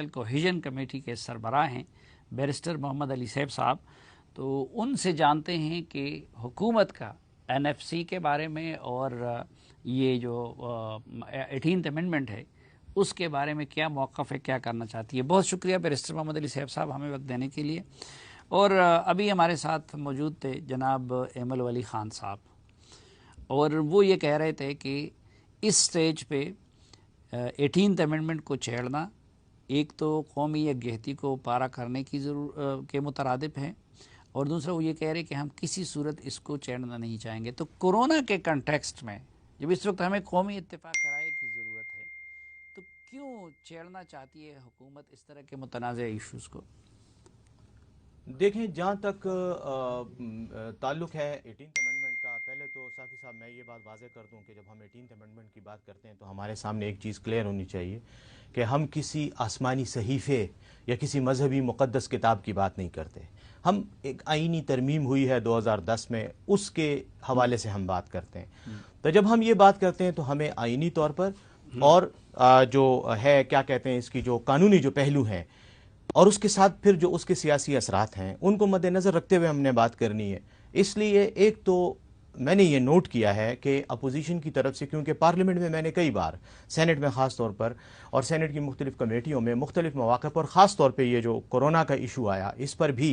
Cohesion committee کے سربراہ ہیں بیرسٹر محمد علی سیب صاحب، تو ان سے جانتے ہیں کہ حکومت کا این ایف سی کے بارے میں اور یہ جو 18th امینڈمنٹ ہے اس کے بارے میں کیا موقف ہے، کیا کرنا چاہتی ہے۔ بہت شکریہ بیرسٹر محمد علی سیب صاحب ہمیں وقت دینے کے لیے۔ اور ابھی ہمارے ساتھ موجود تھے جناب ایمل ولی خان صاحب، اور وہ یہ کہہ رہے تھے کہ اس سٹیج پہ 18th امینڈمنٹ کو چھیڑنا ایک تو قومی یکجہتی کو پارا کرنے کی کے مترادف ہے، اور دوسرا وہ یہ کہہ رہے کہ ہم کسی صورت اس کو چھیڑنا نہیں چاہیں گے۔ تو کورونا کے کنٹیکسٹ میں جب اس وقت ہمیں قومی اتفاق رائے کی ضرورت ہے تو کیوں چھیڑنا چاہتی ہے حکومت اس طرح کے متنازع ایشوز کو؟ دیکھیں، جہاں تک تعلق ہے 18th امینڈمنٹ کا، پہلے تو صافی صاحب میں یہ بات واضح کر دوں کہ جب ہم 18th امینڈمنٹ کی بات کرتے ہیں تو ہمارے سامنے ایک چیز کلیئر ہونی چاہیے کہ ہم کسی آسمانی صحیفے یا کسی مذہبی مقدس کتاب کی بات نہیں کرتے۔ ہم ایک آئینی ترمیم ہوئی ہے 2010 میں، اس کے حوالے سے ہم بات کرتے ہیں۔ تو جب ہم یہ بات کرتے ہیں تو ہمیں آئینی طور پر اور جو ہے کیا کہتے ہیں اس کی جو قانونی جو پہلو ہیں، اور اس کے ساتھ پھر جو اس کے سیاسی اثرات ہیں ان کو مد نظر رکھتے ہوئے ہم نے بات کرنی ہے۔ اس لیے ایک تو میں نے یہ نوٹ کیا ہے کہ اپوزیشن کی طرف سے، کیونکہ پارلیمنٹ میں میں نے کئی بار، سینٹ میں خاص طور پر اور سینٹ کی مختلف کمیٹیوں میں مختلف مواقع پر، خاص طور پہ یہ جو کورونا کا ایشو آیا اس پر بھی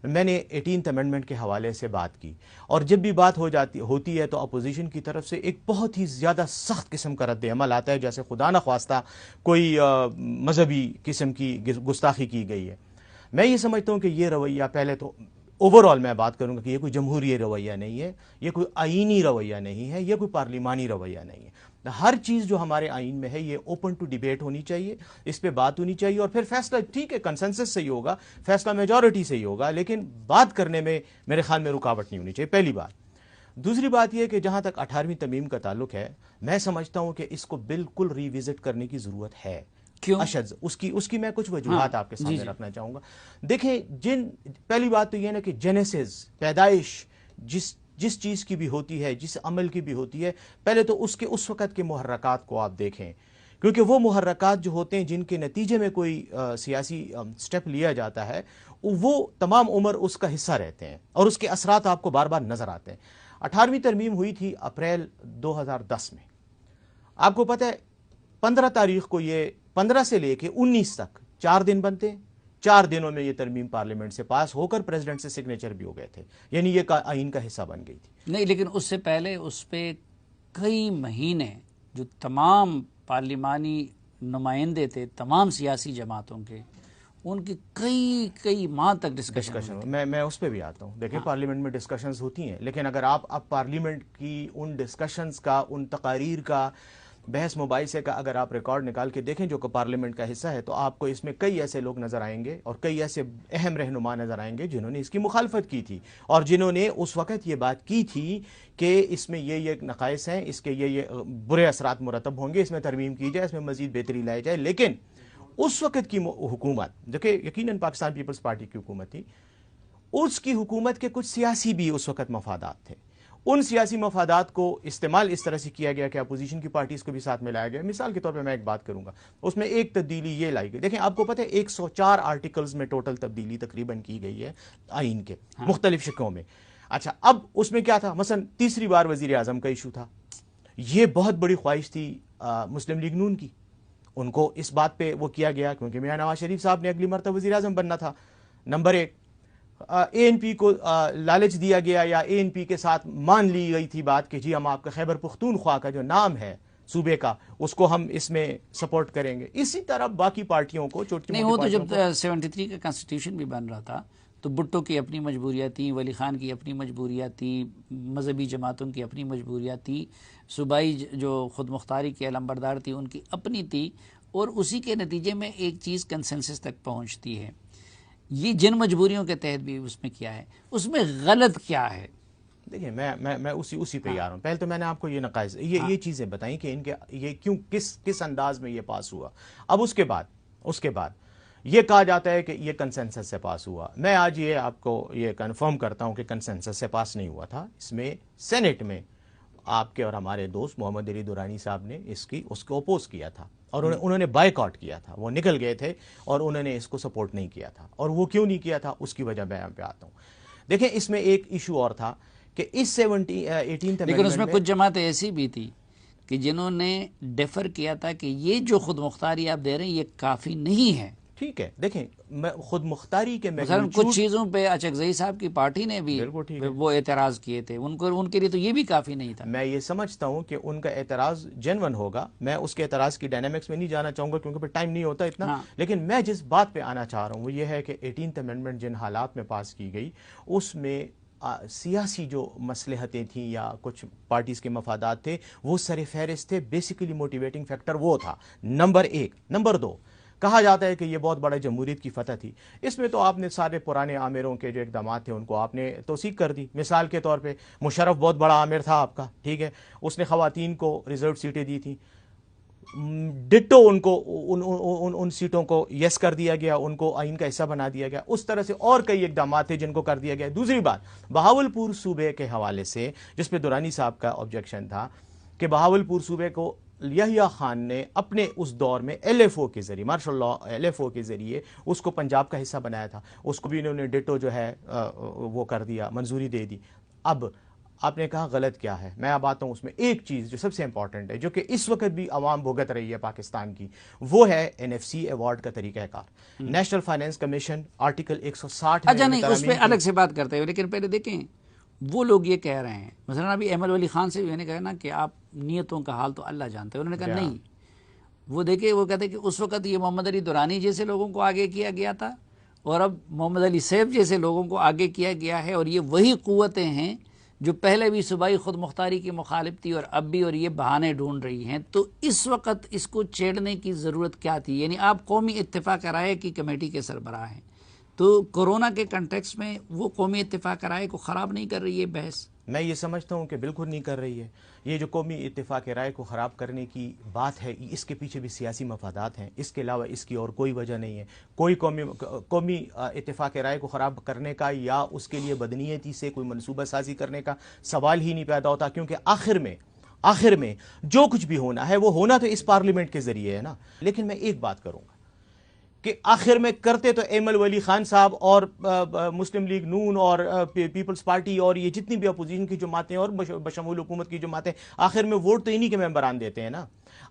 میں نے 18th امینڈمنٹ کے حوالے سے بات کی، اور جب بھی بات ہوتی ہے تو اپوزیشن کی طرف سے ایک بہت ہی زیادہ سخت قسم کا رد عمل آتا ہے، جیسے خدا نخواستہ کوئی مذہبی قسم کی گستاخی کی گئی ہے۔ میں یہ سمجھتا ہوں کہ یہ رویہ، پہلے تو اوور آل میں بات کروں گا کہ یہ کوئی جمہوری رویہ نہیں ہے، یہ کوئی آئینی رویہ نہیں ہے، یہ کوئی پارلیمانی رویہ نہیں ہے۔ ہر چیز جو ہمارے آئین میں ہے یہ اوپن ٹو ڈیبیٹ ہونی چاہیے، اس پہ بات ہونی چاہیے، اور پھر فیصلہ ٹھیک ہے کنسنسس سے ہی ہوگا، فیصلہ میجورٹی سے ہی ہوگا، لیکن بات کرنے میں میرے خیال میں رکاوٹ نہیں ہونی چاہیے، پہلی بات۔ دوسری بات یہ کہ جہاں تک 18ویں ترمیم کا تعلق ہے، میں سمجھتا ہوں کہ اس کو بالکل ری وزٹ کرنے کی ضرورت ہے۔ کیوں؟ اشد اس کی میں کچھ وجوہات آپ کے سامنے رکھنا چاہوں گا۔ دیکھیں، پہلی بات تو یہ نا کہ جینیسس، پیدائش جس چیز کی بھی ہوتی ہے، جس عمل کی بھی ہوتی ہے، پہلے تو اس وقت کے محرکات کو آپ دیکھیں، کیونکہ وہ محرکات جو ہوتے ہیں جن کے نتیجے میں کوئی سیاسی سٹیپ لیا جاتا ہے، وہ تمام عمر اس کا حصہ رہتے ہیں اور اس کے اثرات آپ کو بار بار نظر آتے ہیں۔ 18ویں ترمیم ہوئی تھی اپریل 2010 میں۔ آپ کو پتہ ہے 15 تاریخ کو، یہ 15 سے لے کے 19 تک 4 دن بنتے ہیں، 4 دنوں میں یہ ترمیم پارلیمنٹ سے پاس ہو کر پریزیڈنٹ سے سگنیچر بھی ہو گئے تھے، یعنی یہ آئین کا حصہ بن گئی تھی۔ نہیں، لیکن اس سے پہلے اس پہ کئی مہینے جو تمام پارلیمانی نمائندے تھے تمام سیاسی جماعتوں کے، ان کی کئی ماہ تک ڈسکشن میں اس پہ بھی آتا ہوں۔ دیکھیں، پارلیمنٹ میں ڈسکشنز ہوتی ہیں، لیکن اگر آپ پارلیمنٹ کی ان ڈسکشنز کا، ان تقاریر کا، بحث مباحثے کا اگر آپ ریکارڈ نکال کے دیکھیں جو کہ پارلیمنٹ کا حصہ ہے، تو آپ کو اس میں کئی ایسے لوگ نظر آئیں گے اور کئی ایسے اہم رہنما نظر آئیں گے جنہوں نے اس کی مخالفت کی تھی، اور جنہوں نے اس وقت یہ بات کی تھی کہ اس میں یہ نقائص ہیں، اس کے یہ برے اثرات مرتب ہوں گے، اس میں ترمیم کی جائے، اس میں مزید بہتری لائی جائے۔ لیکن اس وقت کی حکومت جو کہ یقیناً پاکستان پیپلز پارٹی کی حکومت تھی، اس کی حکومت کے کچھ سیاسی بھی اس وقت مفادات تھے۔ ان سیاسی مفادات کو استعمال اس طرح سے کیا گیا کہ اپوزیشن کی پارٹیز کو بھی ساتھ میں لایا گیا۔ مثال کے طور پہ میں ایک بات کروں گا، اس میں ایک تبدیلی یہ لائی گئی۔ دیکھیں، آپ کو پتہ ہے 104 آرٹیکلز میں ٹوٹل تبدیلی تقریباً کی گئی ہے آئین کے مختلف شکلوں میں۔ اچھا، اب اس میں کیا تھا؟ مثلا تیسری بار وزیر اعظم کا ایشو تھا۔ یہ بہت بڑی خواہش تھی مسلم لیگ نون کی، ان کو اس بات پہ وہ کیا گیا کیونکہ میاں نواز شریف صاحب نے اگلی مرتبہ وزیر اعظم بننا تھا۔ نمبر ایک، اے این پی کو لالچ دیا گیا، یا اے این پی کے ساتھ مان لی گئی تھی بات کہ جی ہم آپ کا خیبر پختونخوا کا جو نام ہے صوبے کا، اس کو ہم اس میں سپورٹ کریں گے۔ اسی طرح باقی پارٹیوں کو، چھوٹی نہیں، وہ تو جب 73 کا کانسٹیٹیوشن بھی بن رہا تھا تو بھٹو کی اپنی مجبوریات تھیں، ولی خان کی اپنی مجبوریات تھیں، مذہبی جماعتوں کی اپنی مجبوریات تھیں، صوبائی جو خود مختاری کے علمبردار تھی ان کی اپنی تھی، اور اسی کے نتیجے میں ایک چیز کنسنسس تک پہنچتی ہے۔ یہ جن مجبوریوں کے تحت بھی اس میں کیا ہے، اس میں غلط کیا ہے؟ دیکھیں، میں اسی پہ آ رہا ہوں۔ پہلے تو میں نے آپ کو یہ نقائص، یہ چیزیں بتائیں کہ ان کے یہ کیوں، کس انداز میں یہ پاس ہوا۔ اب اس کے بعد یہ کہا جاتا ہے کہ یہ کنسنسس سے پاس ہوا۔ میں آج یہ آپ کو یہ کنفرم کرتا ہوں کہ کنسنسس سے پاس نہیں ہوا تھا۔ اس میں سینٹ میں آپ کے اور ہمارے دوست محمد علی دورانی صاحب نے اس کو اپوز کیا تھا، اور انہوں نے بائیکاٹ کیا تھا، وہ نکل گئے تھے اور انہوں نے اس کو سپورٹ نہیں کیا تھا. اور وہ کیوں نہیں کیا تھا اس کی وجہ بیان پہ آتا ہوں. دیکھیں اس میں ایک ایشو اور تھا کہ اس 18th لیکن اس میں کچھ جماعتیں ایسی بھی تھی کہ جنہوں نے ڈیفر کیا تھا کہ یہ جو خود مختاری آپ دے رہے ہیں یہ کافی نہیں ہے. ٹھیک ہے، دیکھیں خود مختاری کے مثلا کچھ چیزوں پہ اچکزئی صاحب کی پارٹی نے بھی وہ اعتراض کیے تھے، ان کے لیے تو یہ بھی کافی نہیں تھا. میں یہ سمجھتا ہوں کہ ان کا اعتراض جینون ہوگا. میں اس کے اعتراض کی ڈائنامکس میں نہیں جانا چاہوں گا کیونکہ پھر ٹائم نہیں ہوتا اتنا. لیکن میں جس بات پہ آنا چاہ رہا ہوں وہ یہ ہے کہ 18th امینڈمنٹ جن حالات میں پاس کی گئی اس میں سیاسی جو مصلحتیں تھیں یا کچھ پارٹیز کے مفادات تھے وہ سر فہرست تھے. بیسیکلی موٹیویٹنگ فیکٹر وہ تھا نمبر 1. نمبر 2، کہا جاتا ہے کہ یہ بہت بڑا جمہوریت کی فتح تھی. اس میں تو آپ نے سارے پرانے آمیروں کے جو اقدامات تھے ان کو آپ نے توثیق کر دی. مثال کے طور پہ مشرف بہت بڑا آمیر تھا آپ کا، ٹھیک ہے، اس نے خواتین کو ریزرو سیٹیں دی تھیں. ڈٹو ان کو ان سیٹوں کو یس کر دیا گیا، ان کو آئین کا حصہ بنا دیا گیا. اس طرح سے اور کئی اقدامات تھے جن کو کر دیا گیا. دوسری بات، بہاولپور صوبے کے حوالے سے جس پہ دورانی صاحب کا آبجیکشن تھا کہ بہاولپور صوبے کو یحییٰ خان نے اپنے اس دور میں ایل ایف او کے ذریعے، martial law L F O کے ذریعے اس کو پنجاب کا حصہ بنایا تھا. اس کو بھی انہوں نے ڈٹو جو ہے وہ کر دیا، منظوری دے دی. اب آپ نے کہا غلط کیا ہے، میں اب آتا ہوں اس میں ایک چیز جو سب سے امپورٹنٹ ہے جو کہ اس وقت بھی عوام بھگت رہی ہے پاکستان کی، وہ ہے NFC ایوارڈ کا طریقہ کار. نیشنل فائنانس کمیشن آرٹیکل 160 اچھا نہیں، اس پہ الگ سے بات کرتے ہیں، لیکن پہلے دیکھیں وہ لوگ یہ کہہ رہے ہیں، مثلا ابھی احمد ولی خان سے بھی میں نے کہا نا کہ آپ نیتوں کا حال تو اللہ جانتے ہیں. انہوں نے کہا نہیں، وہ دیکھیں وہ کہتے ہیں کہ اس وقت یہ محمد علی دورانی جیسے لوگوں کو آگے کیا گیا تھا اور اب محمد علی سیف جیسے لوگوں کو آگے کیا گیا ہے، اور یہ وہی قوتیں ہیں جو پہلے بھی صوبائی خود مختاری کی مخالف تھی اور اب بھی، اور یہ بہانے ڈھونڈ رہی ہیں. تو اس وقت اس کو چھیڑنے کی ضرورت کیا تھی؟ یعنی آپ قومی اتفاق رائے کی کمیٹی کے سربراہ ہیں، تو کورونا کے کنٹیکس میں وہ قومی اتفاق رائے کو خراب نہیں کر رہی ہے بحث؟ میں یہ سمجھتا ہوں کہ بالکل نہیں کر رہی ہے. یہ جو قومی اتفاق رائے کو خراب کرنے کی بات ہے، اس کے پیچھے بھی سیاسی مفادات ہیں، اس کے علاوہ اس کی اور کوئی وجہ نہیں ہے. کوئی قومی اتفاق رائے کو خراب کرنے کا یا اس کے لیے بدنیتی سے کوئی منصوبہ سازی کرنے کا سوال ہی نہیں پیدا ہوتا، کیونکہ آخر میں جو کچھ بھی ہونا ہے وہ ہونا تو اس پارلیمنٹ کے ذریعے ہے نا. لیکن میں ایک بات کروں گا کہ آخر میں کرتے تو احمد ولی خان صاحب اور مسلم لیگ نون اور پیپلز پارٹی اور یہ جتنی بھی اپوزیشن کی جماعتیں اور بشمول حکومت کی جماعتیں، آخر میں ووٹ تو انہی کے ممبران دیتے ہیں نا.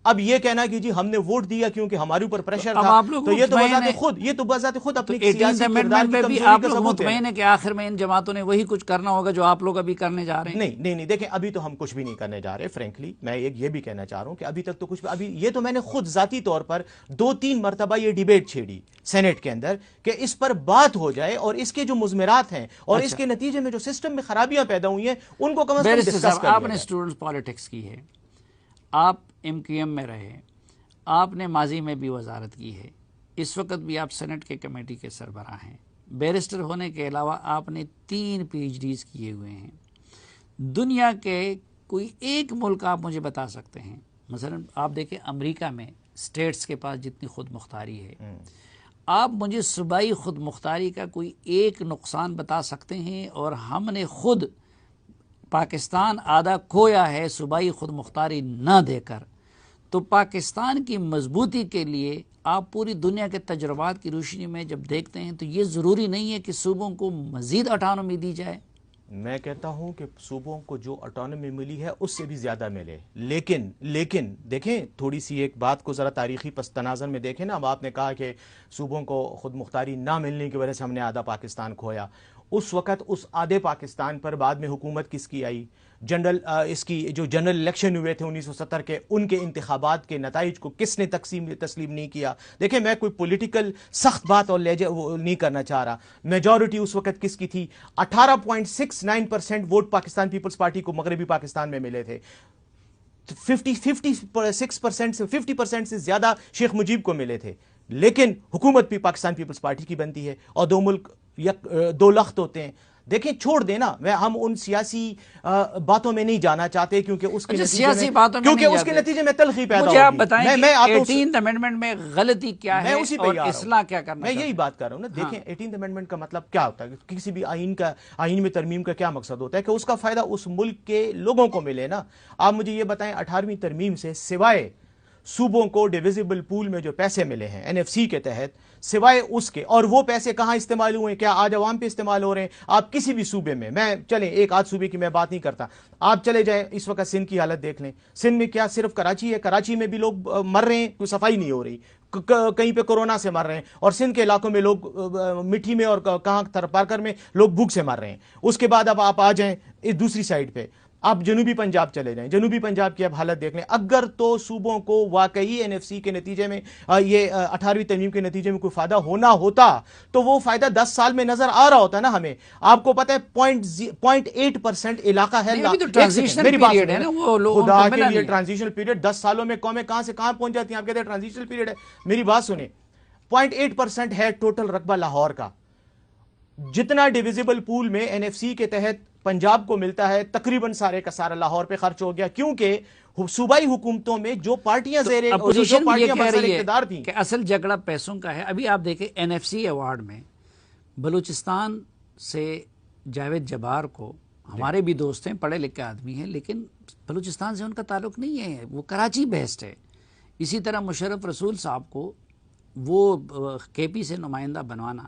اب یہ کہنا کہ جی ہم نے ووٹ دیا کیونکہ ہمارے اوپر پریشر تھا، تو یہ تو بذات خود اپنی سیاسی کردار کی کمزوری کا ثبوت ہے کہ آخر میں ان جماعتوں نے وہی کچھ کرنا ہوگا جو آپ لوگ ابھی کرنے جا رہے ہیں. نہیں دیکھیں ابھی تو ہم کچھ بھی نہیں کرنے جا رہے. فرینکلی میں یہ بھی کہنا چاہ رہا ہوں کہ ابھی تک تو کچھ، ابھی یہ تو میں نے خود ذاتی طور پر 2-3 مرتبہ یہ ڈیبیٹ چھیڑی سینٹ کے اندر کہ اس پر بات ہو جائے اور اس کے جو مضمرات ہیں اور اس کے نتیجے میں جو سسٹم میں خرابیاں پیدا ہوئی ہیں ان کو کم از کم ڈسکس کر لیا. آپ نے اسٹوڈنٹس پالیٹکس کی ہے، آپ MQM میں رہے، آپ نے ماضی میں بھی وزارت کی ہے، اس وقت بھی آپ سینٹ کے کمیٹی کے سربراہ ہیں. بیرسٹر ہونے کے علاوہ آپ نے 3 PhDs کیے ہوئے ہیں. دنیا کے کوئی ایک ملک آپ مجھے بتا سکتے ہیں، مثلا آپ دیکھیں امریکہ میں اسٹیٹس کے پاس جتنی خود مختاری ہے، آپ مجھے صوبائی خود مختاری کا کوئی ایک نقصان بتا سکتے ہیں؟ اور ہم نے خود پاکستان آدھا کھویا ہے صوبائی خود مختاری نہ دے کر. تو پاکستان کی مضبوطی کے لیے آپ پوری دنیا کے تجربات کی روشنی میں جب دیکھتے ہیں تو یہ ضروری نہیں ہے کہ صوبوں کو مزید اٹانومی دی جائے. میں کہتا ہوں کہ صوبوں کو جو اٹانومی ملی ہے اس سے بھی زیادہ ملے، لیکن دیکھیں تھوڑی سی ایک بات کو ذرا تاریخی پس تناظر میں دیکھیں نا. اب آپ نے کہا کہ صوبوں کو خود مختاری نہ ملنے کی وجہ سے ہم نے آدھا پاکستان کھویا. اس وقت اس آدھے پاکستان پر بعد میں حکومت کس کی آئی؟ اس کی جو جنرل الیکشن ہوئے تھے 1970 کے، ان کے انتخابات کے نتائج کو کس نے تسلیم نہیں کیا؟ دیکھیں میں کوئی پولیٹیکل سخت بات اور لہجہ نہیں کرنا چاہ رہا. میجورٹی اس وقت کس کی تھی؟ 18.69% ووٹ پاکستان پیپلز پارٹی کو مغربی پاکستان میں ملے تھے. 50% سے زیادہ شیخ مجیب کو ملے تھے. لیکن حکومت بھی پاکستان پیپلز پارٹی کی بنتی ہے اور 2 ملک 2 لخت ہوتے ہیں. دیکھیں چھوڑ دینا، ہم ان سیاسی باتوں میں نہیں جانا چاہتے کیونکہ اس کے نتیجے میں تلخی پیدا ہوگی. مجھے آپ بتائیں کہ 18th امینڈمنٹ میں غلطی کیا ہے اور اصلاح کیا کرنا میں یہی بات کر رہا ہوں نا. دیکھیں 18th امینڈمنٹ کا مطلب کیا ہوتا ہے؟ کسی بھی آئین میں ترمیم کا کیا مقصد ہوتا ہے؟ کہ اس کا فائدہ اس ملک کے لوگوں کو ملے نا. آپ مجھے یہ بتائیں 18ویں ترمیم سے سوائے صوبوں کو ڈیویزیبل پول میں جو پیسے ملے ہیں NFC کے تحت، سوائے اس کے، اور وہ پیسے کہاں استعمال ہوئے ہیں؟ کیا آج عوام پہ استعمال ہو رہے ہیں؟ آپ کسی بھی صوبے میں چلیں، ایک آدھ صوبے کی میں بات نہیں کرتا، آپ چلے جائیں اس وقت سندھ کی حالت دیکھ لیں. سندھ میں کیا صرف کراچی ہے؟ کراچی میں بھی لوگ مر رہے ہیں، کوئی صفائی نہیں ہو رہی، کہیں پہ کورونا سے مر رہے ہیں، اور سندھ کے علاقوں میں لوگ مٹھی میں اور کہاں تھرپارکر میں لوگ بھوک سے مر رہے ہیں. اس کے بعد اب آپ آ جائیں دوسری سائڈ پہ، آپ جنوبی پنجاب چلے جائیں، جنوبی پنجاب کی اب حالت دیکھ لیں. اگر تو صوبوں کو واقعی NFC کے نتیجے میں یہ 18ویں ترمیم کے نتیجے میں کوئی فائدہ ہونا ہوتا تو وہ فائدہ 10 سال میں نظر آ رہا ہوتا نا ہمیں. آپ کو پتہ ہے 0.8% علاقہ ہے. میری بات ہے نا، وہ خدا کے لیے ٹرانزیشنل پیریڈ 10 سالوں میں قومیں کہاں سے کہاں پہنچ جاتی ہیں؟ آپ کہتے ہیں ٹرانزیشنل پیریڈ ہے. میری بات سنیں، 0.8% ہے ٹوٹل رقبہ لاہور کا. جتنا ڈیویزیبل پول میں NFC کے تحت پنجاب کو ملتا ہے، تقریباً سارے کا سارا لاہور پہ خرچ ہو گیا، کیونکہ صوبائی حکومتوں میں جو پارٹیاں برسر اقتدار تھیں کہ اصل جھگڑا پیسوں کا ہے. ابھی آپ دیکھیں NFC ایوارڈ میں بلوچستان سے جاوید جبار کو، ہمارے بھی دوست ہیں، پڑھے لکھے آدمی ہیں، لیکن بلوچستان سے ان کا تعلق نہیں ہے، وہ کراچی بیسڈ ہے. اسی طرح مشرف رسول صاحب کو وہ KP سے نمائندہ بنوانا،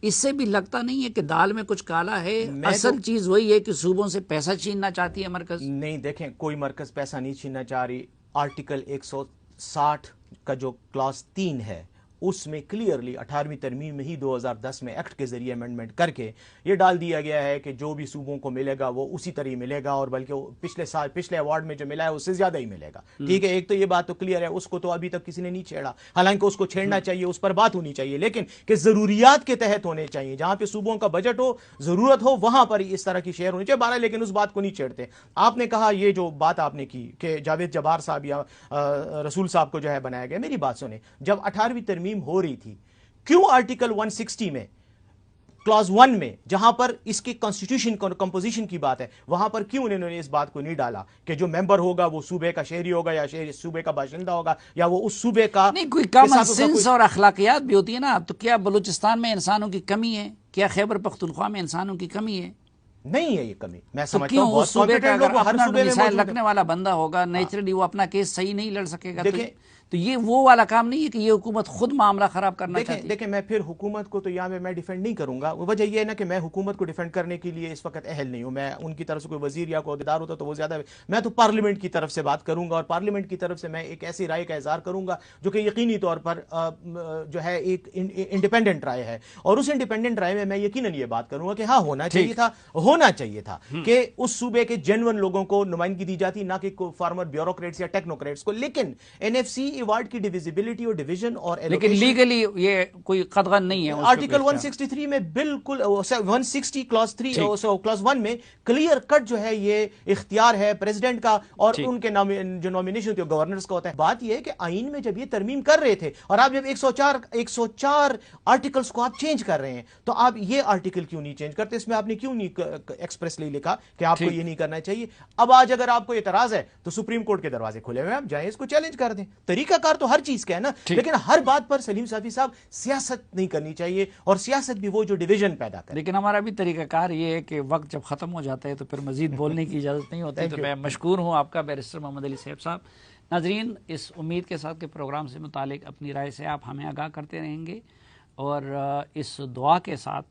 اس سے بھی لگتا نہیں ہے کہ دال میں کچھ کالا ہے. اصل چیز وہی ہے کہ صوبوں سے پیسہ چھیننا چاہتی ہے مرکز. نہیں، دیکھیں، کوئی مرکز پیسہ نہیں چھیننا چاہ رہی. آرٹیکل 160 کا جو کلاس 3 ہے، اس میں کلیئرلی 18ویں ترمیم میں ہی 2010 میں ایکٹ کے ذریعے امینڈمنٹ کر کے یہ ڈال دیا گیا ہے کہ جو بھی صوبوں کو ملے گا وہ اسی طرح ملے گا، اور بلکہ پچھلے ایوارڈ میں جو ملا ہے اس سے زیادہ ہی ملے گا. ٹھیک ہے، ایک تو یہ بات تو کلیئر ہے، اس کو تو ابھی تک کسی نے نہیں چھیڑا، حالانکہ اس کو چھیڑنا چاہیے، اس پر بات ہونی چاہیے، لیکن کہ ضروریات کے تحت ہونے چاہیے. جہاں پہ صوبوں کا بجٹ ہو، ضرورت ہو، وہاں پر اس طرح کی شیئر ہونی چاہیے. بہرحال لیکن اس بات کو نہیں چھیڑتے. آپ نے کہا یہ جو بات آپ نے کی کہ جاوید جبار صاحب یا رسول صاحب کو جو ہے بنایا گیا، میری بات سنیں، جب 18ویں ترمیم ہو رہی تھی، کیوں آرٹیکل 160 میں کلاس 1 میں، جہاں پر اس کی کانسٹیٹیوشن کمپوزیشن کی بات ہے، وہاں پر کیوں انہوں نے اس بات کو نہیں ڈالا کہ جو ممبر ہوگا وہ صوبے کا شہری ہوگا یا صوبے کا باشندہ ہوگا یا وہ اس صوبے کا؟ نہیں، کوئی کامن سینس اور اخلاقیات بھی ہوتی ہے نا. تو کیا بلوچستان میں انسانوں کی کمی ہے؟ کیا خیبر پختونخوا میں انسانوں کی کمی ہے؟ نہیں ہے یہ کمی. میں تو سمجھتا ہوں بہت کمپیٹنٹ لوگ ہر صوبے میں موجود ہیں. لکھنے والا بندہ ہوگا، نیچرلی وہ اپنا کیس صحیح نہیں لڑ سکے گا. تو یہ وہ والا کام نہیں ہے کہ یہ حکومت خود معاملہ خراب کرنا چاہتی ہے. دیکھیں میں پھر حکومت کو تو یہاں میں ڈیفینڈ نہیں کروں گا. وجہ یہ ہے نا کہ میں حکومت کو ڈیفینڈ کرنے کے لیے اس وقت اہل نہیں ہوں. میں ان کی طرف سے کوئی وزیر یا کوئی عہدیدار ہوتا تو وہ زیادہ، میں تو پارلیمنٹ کی طرف سے بات کروں گا، اور پارلیمنٹ کی طرف سے میں ایک ایسی رائے کا اظہار کروں گا جو کہ یقینی طور پر جو ہے ایک انڈیپینڈنٹ رائے ہے. اور اس انڈیپینڈنٹ رائے میں میں یقیناً یہ بات کروں گا کہ ہاں ہونا چاہیے تھا کہ اس صوبے کے جینون لوگوں کو نمائندگی دی جاتی، نہ کہ فارمر بیوروکریٹس یا ٹیکنوکریٹس کو. لیکن NFC ایوارڈ کی ڈیویزیبلٹی اور ڈویژن اور لیکن لیگلی یہ کوئی قدغن نہیں ہے. آرٹیکل 163 میں بالکل 160 کلاس 1 میں کلیئر کٹ جو ہے یہ اختیار ہے پریزیڈنٹ کا، اور ان کے جو نامینیشن ہوتی ہے گورنرز کا ہوتا ہے. بات یہ ہے کہ آئین میں جب یہ ترمیم کر رہے تھے اور آپ جب 104 آرٹیکلز کو آپ چینج کر رہے ہیں تو آپ یہ آرٹیکل کیوں نہیں چینج کرتے؟ اس میں آپ نے کیوں نہیں ایکسپریسلی لکھا کہ آپ کو یہ نہیں کرنا چاہیے؟ اب آج اگر آپ کو اعتراض ہے تو سپریم کورٹ کے دروازے کھلے ہوئے ہیں، آپ جائیں اس کو چیلنج کر دیں. طریقہ کار تو ہر چیز کا ہے نا، لیکن ہر بات پر سلیم صافی صاحب سیاست نہیں کرنی چاہیے، اور سیاست بھی وہ جو ڈویژن پیدا کرے. لیکن ہمارا بھی طریقہ کار یہ ہے کہ وقت جب ختم ہو جاتا ہے تو پھر مزید بولنے کی اجازت نہیں ہوتی. تو میں مشکور ہوں آپ کا بیرسٹر محمد علی صاحب صاحب. ناظرین، اس امید کے ساتھ کہ پروگرام سے متعلق اپنی رائے سے آپ ہمیں آگاہ کرتے رہیں گے، اور اس دعا کے ساتھ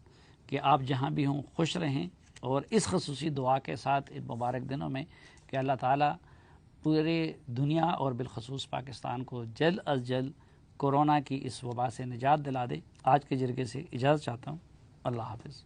کہ آپ جہاں بھی ہوں خوش رہیں، اور اس خصوصی دعا کے ساتھ ان مبارک دنوں میں کہ اللہ تعالیٰ پورے دنیا اور بالخصوص پاکستان کو جلد از جلد کورونا کی اس وبا سے نجات دلا دے. آج کے جرگے سے اجازت چاہتا ہوں. اللہ حافظ.